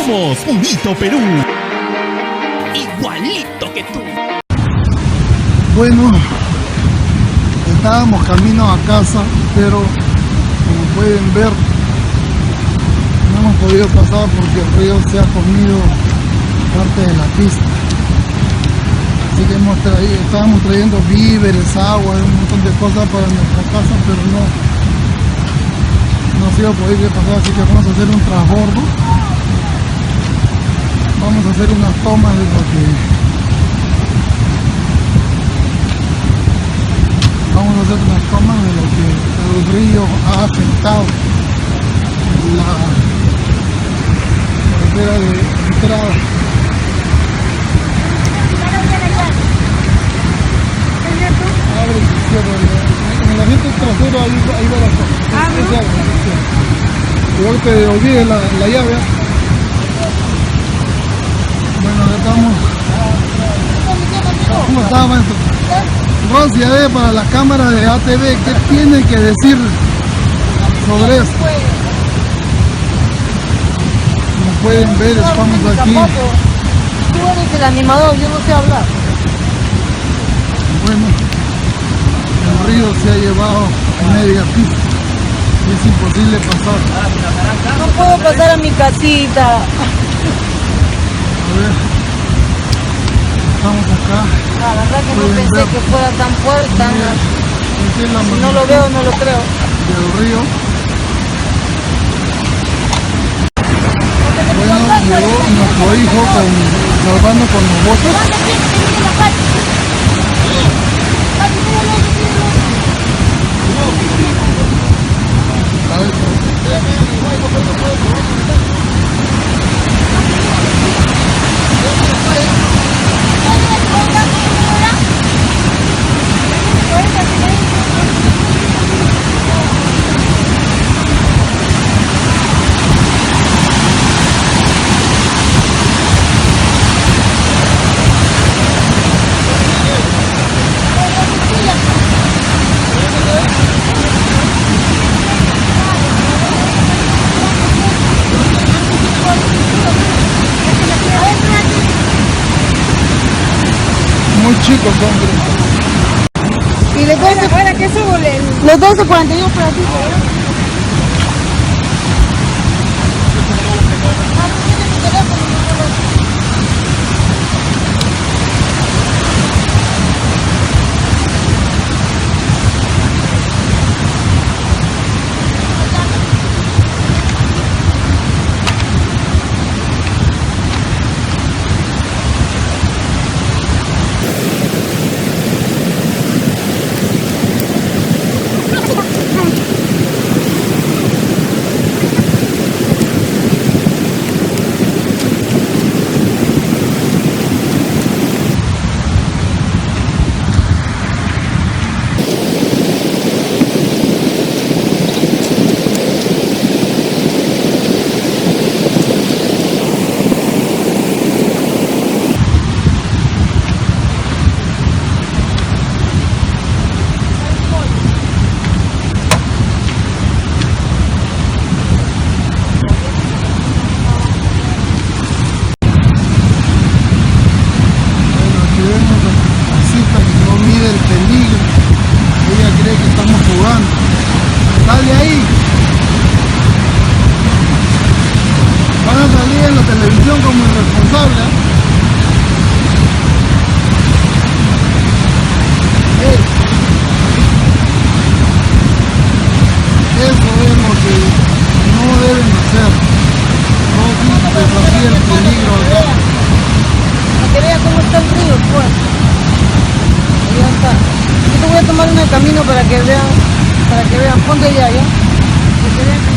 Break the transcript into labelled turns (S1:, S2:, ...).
S1: Somos Unito Perú. Igualito que tú.
S2: Bueno, estábamos camino a casa, pero como pueden ver, no hemos podido pasar porque el río se ha comido parte de la pista. Así que estábamos trayendo víveres, agua, un montón de cosas para nuestra casa, pero no ha sido posible pasar, así que vamos a hacer un transbordo. Vamos a hacer unas tomas de lo que... Vamos a hacer unas tomas de lo que el río ha afectado la carretera de entrada. Abre y cierra en el asiento trasero, ahí va la toma. Igual que olvide la llave. Bueno, acá estamos. ¿Cómo está, maestro? Rosy, a ver, para la cámara de ATV, ¿qué tiene que decir sobre esto? Como pueden ver, estamos aquí.
S3: Tú eres el animador, yo no sé hablar.
S2: Bueno, el río se ha llevado media pista. Es imposible pasar.
S3: No puedo pasar a mi casita.
S2: A ver, estamos acá.
S3: La verdad que no pensé que fuera tan fuerte. Si no lo veo, no lo creo.
S2: Del río. Bueno, llegó nuestro hijo salvando con los botes. Muy chicos, hombre.
S3: Y los 12, ¿para qué subo? Los 12.41 por aquí, ¿verdad? Sale ahí. Van a salir en la televisión como irresponsable. Eso es lo que no deben hacer. No desafíen el peligro acá. Para que vean cómo está el río, pues. Ya está. Yo te voy a tomar un camino para que vean, ponte ya, ¿ya? Que se vean.